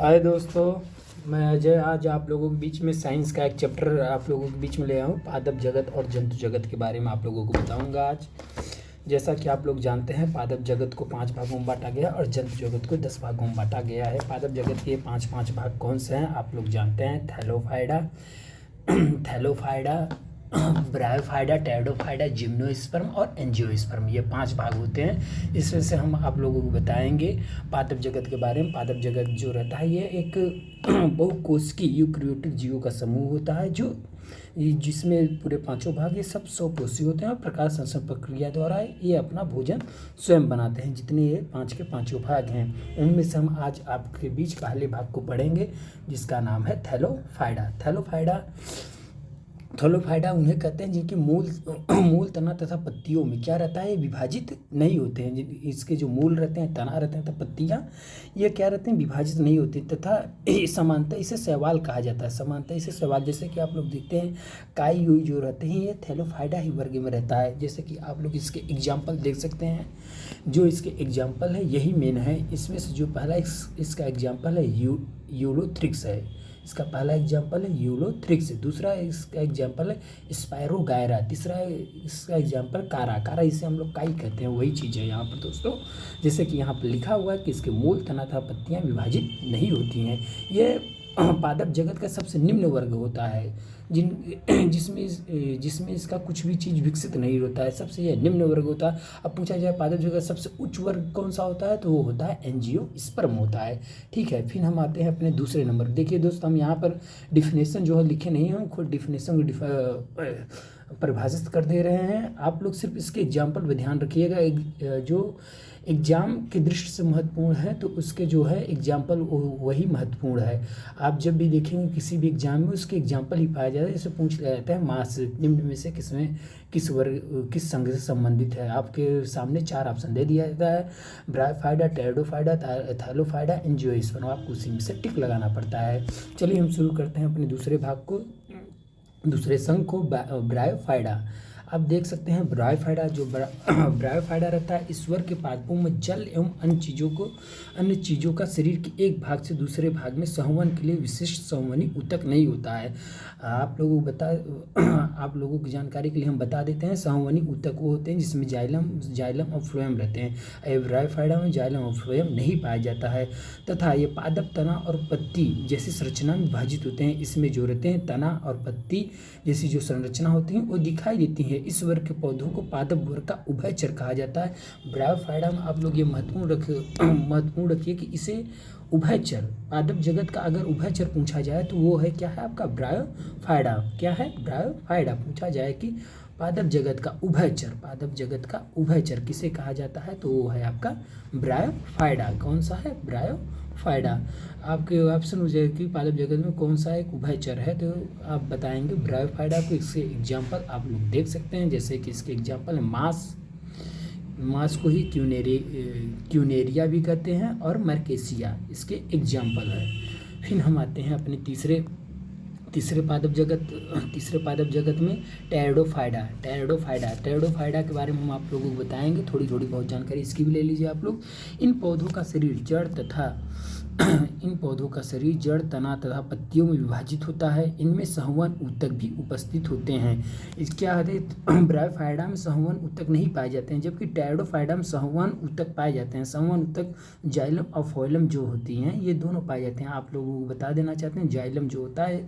हाय दोस्तों, मैं अजय आज आप लोगों के बीच में साइंस का एक चैप्टर आप लोगों के बीच में ले आया हूँ। पादप जगत और जंतु जगत के बारे में आप लोगों को बताऊंगा आज। जैसा कि आप लोग जानते हैं, पादप जगत को 5 भागों में बांटा गया और जंतु जगत को 10 भागों में बांटा गया है। पादप जगत के 5 भाग कौन से हैं आप लोग जानते हैं? थैलोफाइडा, ब्रायोफाइडा, टेरिडोफाइडा, जिम्नोस्पर्म और एंजियोस्पर्म, ये 5 भाग होते हैं। इसमें से हम आप लोगों को बताएंगे पादप जगत के बारे में। पादप जगत जो रहता है ये एक बहुकोशिकीय यूकेरियोटिक जीवों का समूह होता है जिसमें पूरे 5 भाग ये सब 100 कोषीय होते हैं और प्रकाश संश्लेषण प्रक्रिया द्वारा ये अपना भोजन स्वयं बनाते हैं। जितने ये 5 के 5 भाग हैं उनमें से हम आज आपके बीच पहले भाग को पढ़ेंगे जिसका नाम है थैलोफाइडा उन्हें कहते हैं जिनकी मूल तना तथा पत्तियों में क्या रहता है, विभाजित नहीं होते हैं। इसके जो मूल रहते हैं, तना रहते हैं तथा पत्तियां ये क्या रहते हैं, विभाजित नहीं होती तथा समानता इसे शैवाल कहा जाता है। समानता इसे शैवाल, जैसे कि आप लोग देखते हैं काई यूई जो रहते हैं ये थैलोफाइडा ही वर्ग में रहता है। जैसे कि आप लोग इसके एग्जाम्पल देख सकते हैं। जो इसके एग्जाम्पल है यही मेन है। इसमें से जो पहला इसका एग्जाम्पल है यूलोथ्रिक्स है। इसका पहला एग्जाम्पल है यूलोथ्रिक्स, दूसरा इसका एग्जाम्पल है स्पायरोगायरा, तीसरा इसका एग्जाम्पल कारा, इसे हम लोग काई कहते हैं। वही चीज़ है यहाँ पर दोस्तों। जैसे कि यहाँ पर लिखा हुआ है कि इसके मूल तना तथा पत्तियाँ विभाजित नहीं होती हैं। ये पादप जगत का सबसे निम्न वर्ग होता है जिसमें इसका कुछ भी चीज़ विकसित नहीं होता है। सबसे यह निम्न वर्ग होता है। अब पूछा जाए पादप जगत सबसे उच्च वर्ग कौन सा होता है, तो वो होता है एंजियोस्पर्म होता है। ठीक है, फिर हम आते हैं अपने दूसरे नंबर। देखिए दोस्तों, हम यहाँ पर डिफिनेशन जो है लिखे नहीं हैं, हम खुद डिफिनेशन को परिभाषित कर दे रहे हैं। आप लोग सिर्फ इसके एग्जाम्पल पर ध्यान रखिएगा। जो एग्ज़ाम की दृष्टि से महत्वपूर्ण है तो उसके जो है एग्जाम्पल वही महत्वपूर्ण है। आप जब भी देखेंगे किसी भी एग्जाम में उसके एग्जाम्पल ही पाया जाता है। इसे पूछ लिया जाता है मास निम्न में से किस वर्ग किस संघ से संबंधित है। आपके सामने 4 ऑप्शन दे दिया जाता है, ब्रायोफाइडा, टेरिडोफाइडा, थैलोफाइडा, एंजियोस्पर्म। आपको उसी में से टिक लगाना पड़ता है। चलिए हम शुरू करते हैं अपने दूसरे भाग को, दूसरे संघ को, ब्रायोफाइडा। आप देख सकते हैं ब्रायोफाइडा ब्रायोफाइडा रहता है ईश्वर के पादपों में जल एवं अन्य चीज़ों का शरीर के एक भाग से दूसरे भाग में संवहन के लिए विशिष्ट संवहनी ऊतक नहीं होता है। आप लोगों की जानकारी के लिए हम बता देते हैं। संवहनी ऊतक वो होते हैं जिसमें जाइलम और फ्लोएम रहते हैं। ब्रायोफाइडा में जाइलम और फ्लोएम नहीं पाया जाता है तथा ये पादप तना और पत्ती जैसी संरचना में विभाजित होते हैं। इसमें जो रहते हैं तना और पत्ती जैसी जो संरचना होती है वो दिखाई देती है। इस वर्ग के पौधों को पादप वर्ग का उभयचर कहा जाता है। ब्रायोफाइडा में आप लोग ये महत्वपूर्ण रखिए कि इसे उभयचर, पादप जगत का अगर उभयचर पूछा जाए तो वो है क्या है आपका ब्रायोफाइडा। क्या है? ब्रायोफाइडा। पूछा जाए कि पादप जगत का उभयचर किसे कहा जाता है तो वो है आपका ब्रायोफाइडा। कौन सा है? ब्रायोफाइडा। आपके ऑप्शन हो जाए कि पादप जगत में कौन सा एक उभयचर है तो आप बताएंगे ब्रायोफाइडा को। इसके एग्जाम्पल आप लोग देख सकते हैं। जैसे कि इसके एग्जाम्पल है मास को ही क्यूनेरिया भी कहते हैं और मर्केसिया इसके एग्जाम्पल है। फिर हम आते हैं अपने तीसरे पादप जगत में टेरिडोफाइडा के बारे में हम आप लोगों को बताएंगे। थोड़ी बहुत जानकारी इसकी भी ले लीजिए आप लोग। इन पौधों का शरीर जड़ तना तथा पत्तियों में विभाजित होता है। इनमें संवहन ऊतक भी उपस्थित होते हैं। क्या है, ब्रायोफाइडा में संवहन ऊतक नहीं पाए जाते हैं जबकि टेरिडोफाइडा में संवहन ऊतक पाए जाते हैं। संवहन ऊतक जाइलम और फ्लोएम जो होती हैं ये दोनों पाए जाते हैं। आप लोगों को बता देना चाहते हैं जाइलम जो होता है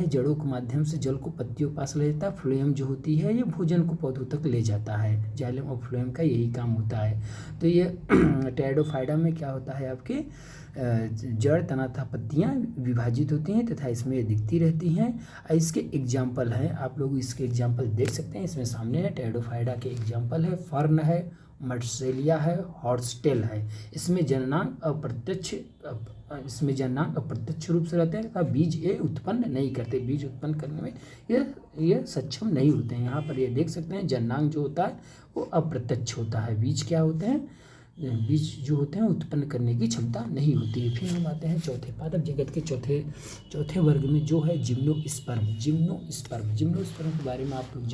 जड़ों के माध्यम से जल को पत्तियों के पास ले जाता है। फ्लोएम जो होती है ये भोजन को पौधों तक ले जाता है। जाइलम और फ्लोएम का यही काम होता है। तो ये टेरिडोफाइडा में क्या होता है, आपके जड़ तना तथा पत्तियाँ विभाजित होती हैं तथा इसमें दिखती रहती हैं। इसके एग्जाम्पल हैं, आप लोग इसके एग्जाम्पल देख सकते हैं। इसमें सामने है टेरिडोफाइडा के एग्जाम्पल है, फर्न है, मर्सेलिया है, हॉर्सटेल है। इसमें जननांग अप्रत्यक्ष रूप से रहते हैं तथा बीज ये उत्पन्न नहीं करते। बीज उत्पन्न करने में ये सक्षम नहीं होते हैं। यहाँ पर ये देख सकते हैं जननांग जो होता है वो अप्रत्यक्ष होता है। बीज क्या होते हैं? बीज जो होते हैं उत्पन्न करने की क्षमता नहीं होती है। फिर हम आते हैं चौथे पादप जगत के चौथे वर्ग में जो है जिम्नोस्पर्म के बारे में आप लोग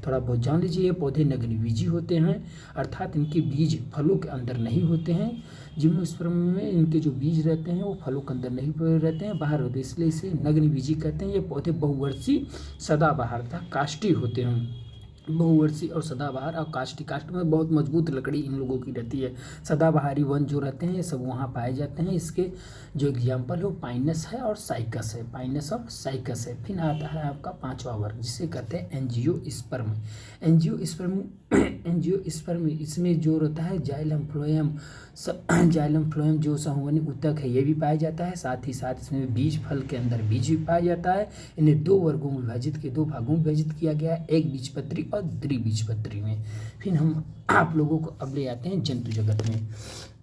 थोड़ा बहुत जान लीजिए। ये पौधे नग्नबीजी होते हैं, अर्थात इनके बीज फलों के अंदर नहीं होते हैं। जिम्नोस्पर्म में इनके जो बीज रहते हैं वो फलों के अंदर नहीं रहते हैं, बाहर होते हैं, इसलिए इसे नग्नबीजी कहते हैं। ये पौधे बहुवर्षीय सदाबहार तथा काष्ठी होते हैं। बहुवर्षीय और सदाबहार और काष्ठ में बहुत मजबूत लकड़ी इन लोगों की रहती है। सदाबहारी वन जो रहते हैं ये सब वहाँ पाए जाते हैं। इसके जो एग्जाम्पल है वो पाइनस है और साइकस है। फिर आता है आपका पांचवा वर्ग जिसे कहते हैं एंजियोस्पर्म। इसमें जो रहता है जाइलम फ्लोएम जो संवहनी ऊतक है ये भी पाया जाता है। साथ ही साथ इसमें बीज फल के अंदर बीज भी पाया जाता है। इन्हें दो भागों में विभाजित किया गया है, एक बीजपत्री और द्विबीजपत्री में। फिर हम आप लोगों को अब ले आते हैं जंतु जगत में।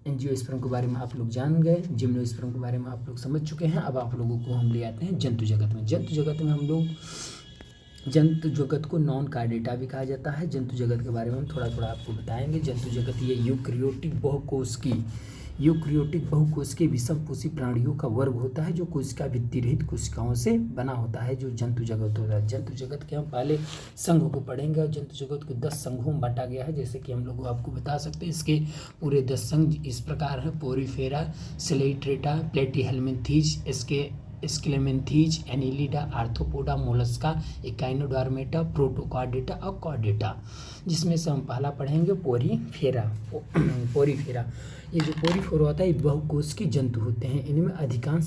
एंजियोस्पर्म के बारे में आप लोग जान गए, जिम्नोस्पर्म के बारे में आप लोग समझ चुके हैं। अब आप लोगों को हम ले आते हैं जंतु जगत में। जंतु जगत को नॉन कार्डेटा भी कहा जाता है। जंतु जगत के बारे में हम थोड़ा थोड़ा आपको बताएंगे। जंतु जगत ये यूकैरियोटिक बहुकोशिकीय विषमपोषी प्राणियों का वर्ग होता है जो कोशिका भित्ति रहित कोशिकाओं से बना होता है, जो जंतु जगत होता है। जंतु जगत के हम पहले संघ को पढ़ेंगे और जंतु जगत को 10 संघों में बांटा गया है, जैसे कि हम लोग आपको बता सकते हैं। इसके पूरे 10 संघ इस प्रकार है: Porifera, Coelenterata, Platyhelminthes, Aschelminthes, Annelida, Arthropoda, Mollusca, Echinodermata, Protochordata और कॉर्डेटा। जिसमें से हम पहला पढ़ेंगे पोरीफेरा। ये जो पोरीफेरा होता है ये बहुकोशिकीय जंतु होते हैं। इनमें अधिकांश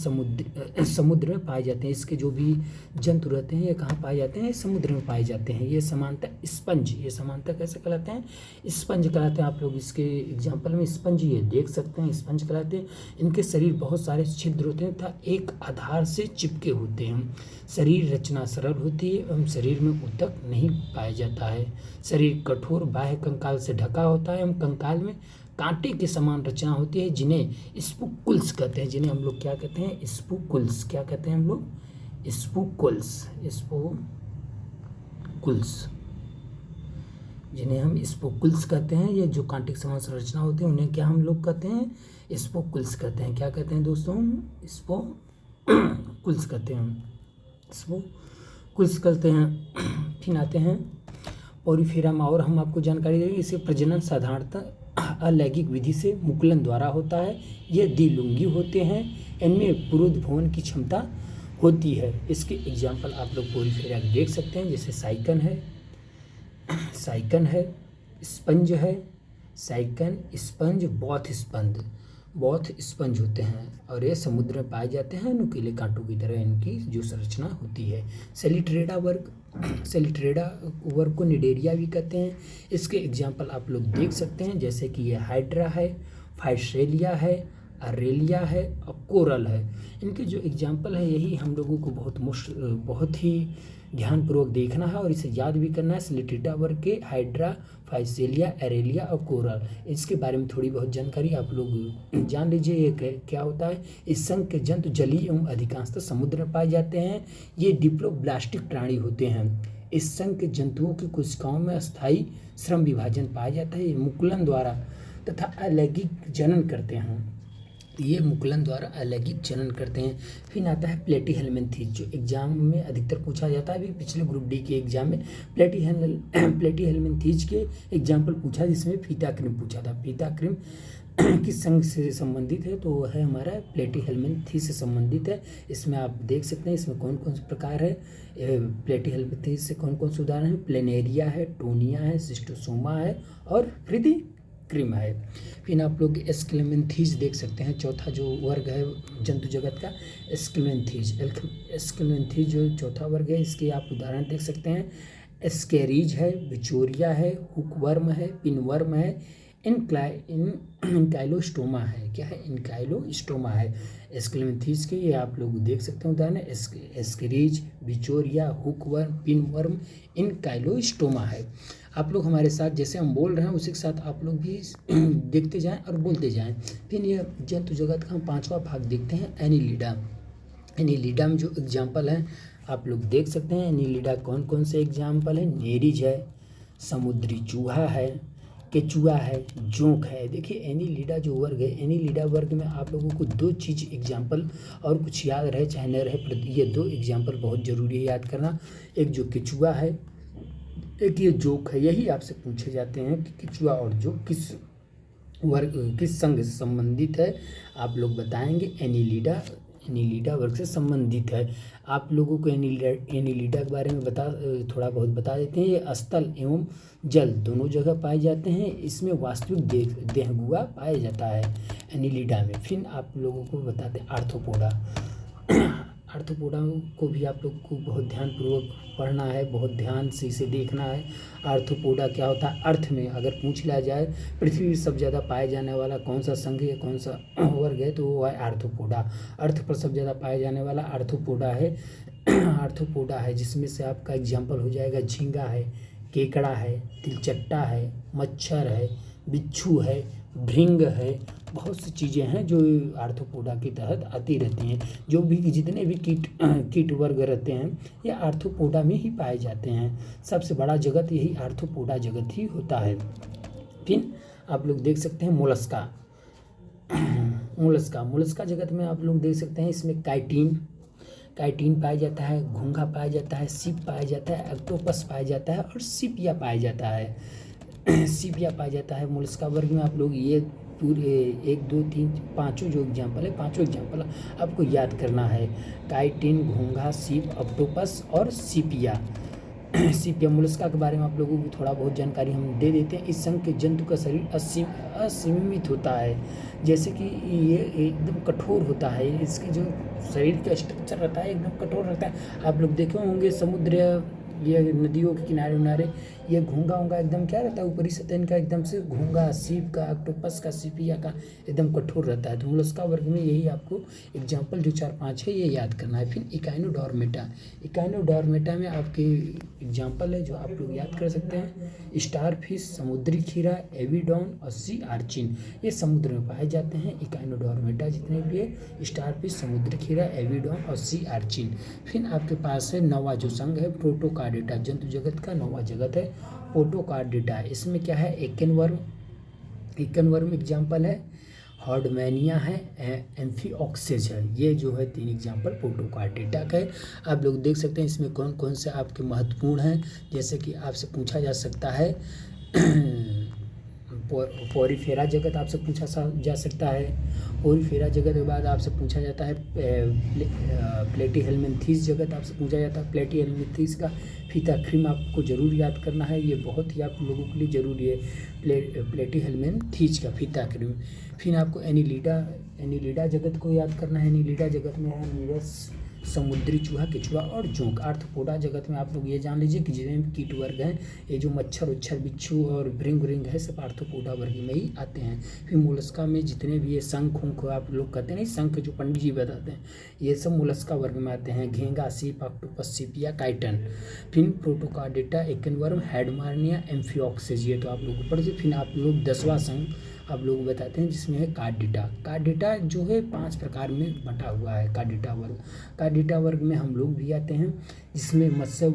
समुद्र में पाए जाते हैं। इसके जो भी जंतु रहते हैं ये कहाँ पाए जाते हैं? समुद्र में पाए जाते हैं। ये समानतः कैसे कहलाते हैं? स्पंज कहलाते हैं। आप लोग इसके एग्जाम्पल में स्पंज ये देख सकते हैं, स्पंज कहलाते हैं। इनके शरीर बहुत सारे छिद्र होते हैं तथा एक आधार से चिपके होते हैं। शरीर रचना सरल होती है एवं शरीर में ऊतक नहीं पाया जाता है। शरीर कठोर बाह्य कंकाल से ढका होता है एवं कंकाल में कांटे के समान रचना होती है जिन्हें स्पूकुल्स कहते हैं। जिन्हें हम लोग क्या कहते हैं? स्पूकुल्स। क्या कहते हैं हम लोग? स्पूकुल्स। जिन्हें हम स्पूकुल्स कहते हैं। ये जो कांटे के समान संरचना होती है उन्हें क्या हम लोग कहते हैं? स्पूकुल्स कहते हैं। क्या कहते हैं दोस्तों? स्पूकुल्स कहते हैं। फिर आते हैं पोरीफेरा में और हम आपको जानकारी देंगे। इसे प्रजनन साधारणतः अलैंगिक विधि से मुकुलन द्वारा होता है। ये द्विलिंगी होते हैं। इनमें पुरोद्भवन की क्षमता होती है। इसके एग्जाम्पल आप लोग पोरीफेरा देख सकते हैं, जैसे साइकन है, स्पंज है, स्पंज, बॉथ स्पंज होते हैं और ये समुद्र में पाए जाते हैं। नुकीले कांटों की तरह इनकी जो संरचना होती है। सेलिट्रेडा वर्ग को निडेरिया भी कहते हैं। इसके एग्जाम्पल आप लोग देख सकते हैं, जैसे कि ये हाइड्रा है, फाइस्ट्रेलिया है, अरेलिया है और कोरल है। इनके जो एग्जाम्पल है यही हम लोगों को बहुत ही ध्यानपूर्वक देखना है और इसे याद भी करना है। सेलिट्रेडा वर्ग के हाइड्रा, फाइसेलिया, एरेलिया और कोरल, इसके बारे में थोड़ी बहुत जानकारी आप लोग जान लीजिए। ये क्या होता है? इस संघ के जंतु जलीय एवं अधिकांशतः समुद्र में पाए जाते हैं। ये डिप्लोब्लास्टिक प्राणी होते हैं। इस संघ के जंतुओं की कोशिकाओं में अस्थायी श्रम विभाजन पाया जाता है। ये मुकुलन द्वारा तथा अलैंगिक जनन करते हैं। फिर आता है प्लेटीहेल्मिन्थीज, जो एग्जाम में अधिकतर पूछा जाता है। अभी पिछले ग्रुप डी के एग्जाम में प्लेटीहेल्मिन्थीज के एग्जाम्पल पूछा, जिसमें फीताक्रिम पूछा था। फीताक्रिम किस संघ से संबंधित है? तो वह है हमारा प्लेटीहेल्मिन्थीज से संबंधित है। इसमें आप देख सकते हैं इसमें कौन कौन से प्रकार है। प्लेटीहेल्मिन्थीज से कौन कौन से उदाहरण है? प्लेनेरिया है, टोनिया है, सिस्टोसोमा है और क्रिम है। फिर आप लोग एस्क्लेमेंथीज देख सकते हैं। चौथा जो वर्ग है जंतु जगत का, एस्क्लेमेंथीज जो चौथा वर्ग है, इसके आप उदाहरण देख सकते हैं। एस्केरीज है, बिचोरिया है, हुकवर्म है, पिनवर्म है, इनकाइलोस्टोमा है। क्या है? इनकाइलोस्टोमा है एस्क्लेमेंथीज के। ये आप लोग देख सकते हैं उदाहरण, एस्केरीज, बिचोरिया, हुकवर्म, पिनवर्म, इनकाइलोस्टोमा है। आप लोग हमारे साथ जैसे हम बोल रहे हैं उसी के साथ आप लोग भी देखते जाएं और बोलते जाएं। फिर ये जंतु जगत का हम पांचवा भाग देखते हैं, एनिलिडा में जो एग्जाम्पल हैं आप लोग देख सकते हैं। एनिलिडा कौन कौन से एग्जाम्पल हैं? नेरिज है, समुद्री चूहा है, केचुआ है, जोंक है। देखिए एनीलिडा जो वर्ग है, एनीलिडा वर्ग में आप लोगों को 2 चीज़ एग्जाम्पल और कुछ याद रहे चाहे न रहे, पर ये 2 एग्जाम्पल बहुत ज़रूरी है याद करना। एक जो केचुआ है, एक ये जोंक है। यही आपसे पूछे जाते हैं कि केचुआ और जोंक किस वर्ग, किस संघ से संबंधित है। आप लोग बताएंगे एनीलिडा वर्ग से संबंधित है। आप लोगों को एनीलिडा के बारे में थोड़ा बहुत बता देते हैं। ये स्थल एवं जल दोनों जगह पाए जाते हैं। इसमें वास्तविक देहगुआ पाया जाता है एनीलिडा में। फिर आप लोगों को बताते हैं आर्थ्रोपोडा। आर्थ्रोपोडा को भी आप लोग को बहुत ध्यानपूर्वक पढ़ना है, बहुत ध्यान से इसे देखना है। आर्थ्रोपोडा क्या होता है, अर्थ में अगर पूछ लिया जाए पृथ्वी पर सबसे ज़्यादा पाए जाने वाला कौन सा संघ है, कौन सा वर्ग है, तो वो है आर्थ्रोपोडा। अर्थ पर सबसे ज़्यादा पाया जाने वाला आर्थ्रोपोडा है। आर्थ्रोपोडा है जिसमें से आपका एग्जाम्पल हो जाएगा झींगा है, केकड़ा है, तिलचट्टा है, मच्छर है, बिच्छू है, भृंग है। बहुत सी चीज़ें हैं जो आर्थ्रोपोडा के तहत आती रहती हैं। जो भी जितने भी कीट वर्ग रहते हैं ये आर्थ्रोपोडा में ही पाए जाते हैं। सबसे बड़ा जगत यही आर्थ्रोपोडा जगत ही होता है। फिर आप लोग देख सकते हैं मोलस्का। मोलस्का जगत में आप लोग देख सकते हैं, इसमें काइटिन पाया जाता है, घोंघा पाया जाता है, सीप पाया जाता है, ऑक्टोपस पाया जाता है और सीपिया पाया जाता है। सीपिया पाया जाता है मोलस्का वर्ग में। आप लोग ये पूरे 1 2 3 पाँचों जो एग्जाम्पल है, पाँचों एग्जाम्पल आपको याद करना है। काइटिन, घोंघा, सीप, ऑक्टोपस और सीपिया। सीपिया मोलस्का के बारे में आप लोगों को थोड़ा बहुत जानकारी हम दे देते हैं। इस संघ के जंतु का शरीर असीमित होता है, जैसे कि ये एकदम कठोर होता है। इसके जो शरीर का स्ट्रक्चर रहता है एकदम कठोर रहता है। आप लोग देखे होंगे समुद्र, ये नदियों के किनारे ये घोंघा एकदम क्या रहता है, ऊपरी सतह इनका एकदम से घोंघा, सीप का, ऑक्टोपस का, सीपिया का एकदम कठोर रहता है। तो मोलस्का वर्ग में यही आपको एग्जाम्पल जो 4-5 है ये याद करना है। फिर इकाइनोडोर्मेटा में आपके एग्जाम्पल है जो आप लोग याद कर सकते हैं। स्टार फिश, समुद्री खीरा, एविडॉन और सी आर्चिन, ये समुद्र में पाए जाते हैं। इकाइनोडोर्मेटा जितने भी है, स्टार फिश, समुद्री खीरा, एविडॉन और सी आर्चिन। फिर आपके पास है नौवां जो संघ है प्रोटोकार्डेटा, जंतु जगत का नौवां जगत है प्रोटोकार्डेटा। इसमें क्या है, एकेनवर्म एग्जाम्पल है, हॉर्डमैनिया है, एम्फीऑक्सेज है। ये जो है 3 एग्जाम्पल प्रोटोकार्डेटा का है। आप लोग देख सकते हैं इसमें कौन कौन से आपके महत्वपूर्ण हैं। जैसे कि आपसे पूछा जा सकता है पोरीफेरा जगत आपसे पूछा जा सकता है। पोरीफेरा जगत के बाद आपसे पूछा जाता है प्लेटीहेल्मिन्थीस जगत आपसे पूछा जाता है। प्लेटीहेल्मिन्थीस का फीताक्रिम आपको जरूर याद करना है, ये बहुत ही आप लोगों के लिए ज़रूरी है। प्लेटीहेल्मिन्थीस का फीताक्रिम। फिर आपको एनीलिडा जगत को याद करना है। एनीलिडा जगत में है नीरस, समुद्री चूहा, केचुआ और जोंक। आर्थ्रोपोडा जगत में आप लोग ये जान लीजिए कि जितने भी कीट वर्ग हैं, ये जो मच्छर उच्छर, बिच्छू और भृंग है, सब आर्थ्रोपोडा वर्ग में ही आते हैं। फिर मोलस्का में जितने भी ये शंख आप लोग कहते हैं नहीं, शंख जो पंडित जी बताते हैं, ये सब मोलस्का वर्ग में आते हैं। घेंगा, सीप, ऑक्टोपस, सीपिया, काइटन। फिर प्रोटोकार्डेटा, एकेनवर्म, हैडमार्निया, एम्फीऑक्सेज, ये तो आप लोग को पढ़। फिर आप लोग 10वां संघ आप लोग बताते हैं जिसमें है कार्डेटा। कार्डेटा जो है 5 प्रकार में बटा हुआ है कार्डेटा वर्ग में हम लोग भी आते हैं, जिसमें मत्स्य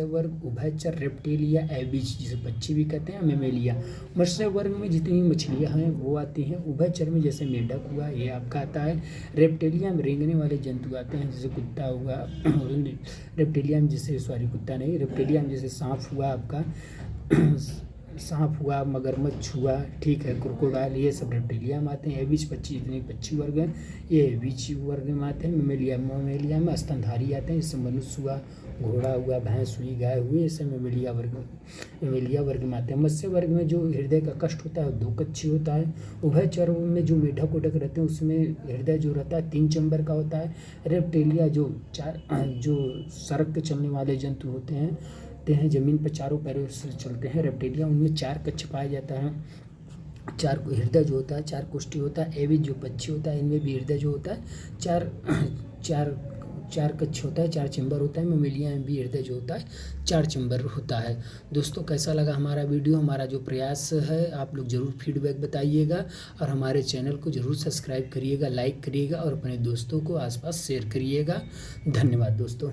वर्ग, उभयचर, रेप्टिलिया, एबिज जिसे पक्षी भी कहते हैं, मेमेलिया। मत्स्य वर्ग में जितनी मछलियां हैं वो आती हैं। उभयचर में जैसे मेढक हुआ ये आपका आता है। रेप्टिलिया में रेंगने वाले जंतु आते हैं, जैसे कुत्ता हुआ। रेप्टिलिया में जैसे सांप हुआ आपका, सांप हुआ, मगरमच्छ हुआ, ठीक है, क्रोकोडाइल, ये सब रेप्टिलिया में आते हैं। एविज पक्षी, जितने पक्षी वर्ग हैं ये एविज वर्ग में आते हैं। मेमेलिया में स्तनधारी आते हैं, जैसे मनुष्य हुआ, घोड़ा हुआ, भैंस हुई, गाय हुई, ये सब मेमेलिया वर्ग में आते हैं। मत्स्य वर्ग में जो हृदय का कष्ट होता है 2 कक्षी होता है। उभयचर में जो मेढक उडक रहते हैं उसमें हृदय जो रहता है 3 चैम्बर का होता है। रेप्टिलिया जो सड़क के चलने वाले जंतु होते हैं, जमीन पर 4 पैरों से चलते हैं, रेप्टिलिया, उनमें 4 कक्ष पाया जाता है। 4 हृदय जो होता है 4 कोष्ठी होता है। एविज जो पक्षी होता है इनमें भी हृदय जो होता है 4 कक्ष होता है, 4 चैम्बर होता है। मेमेलिया में भी हृदय जो होता है 4 चैम्बर होता है। दोस्तों कैसा लगा हमारा वीडियो, हमारा जो प्रयास है, आप लोग ज़रूर फीडबैक बताइएगा और हमारे चैनल को ज़रूर सब्सक्राइब करिएगा, लाइक करिएगा और अपने दोस्तों को आसपास शेयर करिएगा। धन्यवाद दोस्तों।